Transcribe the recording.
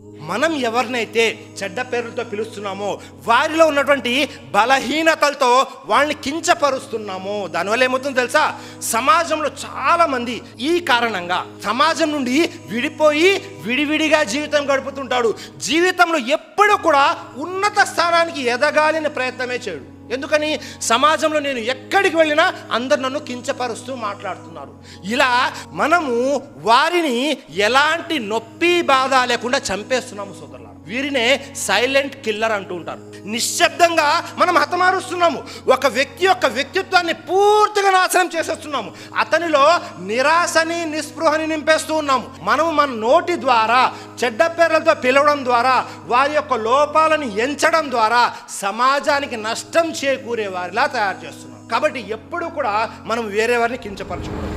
మనం ఎవరినైతే చెడ్డ పేర్లతో పిలుస్తున్నామో వారిలో ఉన్నటువంటి బలహీనతలతో వాళ్ళని కించపరుస్తున్నామో దానివల్ల ఏమవుతుందో తెలుసా? సమాజంలో చాలామంది ఈ కారణంగా సమాజం నుండి విడిపోయి విడివిడిగా జీవితం గడుపుతుంటాడు. జీవితంలో ఎప్పుడూ కూడా ఉన్నత స్థానానికి ఎదగాలని ప్రయత్నమే చేయడు. ఎందుకని? సమాజంలో నేను ఎక్కడికి వెళ్ళినా అందరు నన్ను కించపరుస్తూ మాట్లాడుతున్నారు. ఇలా మనము వారిని ఎలాంటి నొప్పి బాధ లేకుండా చంపేస్తున్నాము సోదరులారా. వీరినే సైలెంట్ కిల్లర్ అంటూ ఉంటారు. నిశ్శబ్దంగా మనం హతమారుస్తున్నాము. ఒక వ్యక్తి యొక్క వ్యక్తిత్వాన్ని పూర్తిగా నాశనం చేసేస్తున్నాము. అతనిలో నిరాశని నిస్పృహని నింపేస్తూ ఉన్నాము. మనము మన నోటి ద్వారా చెడ్డ పేర్లతో పిలవడం ద్వారా వారి యొక్క లోపాలను ఎంచడం ద్వారా సమాజానికి నష్టం చేకూరే వారిలా తయారు చేస్తున్నాం. కాబట్టి ఎప్పుడూ కూడా మనం వేరే వారిని కించపరచకూడదు.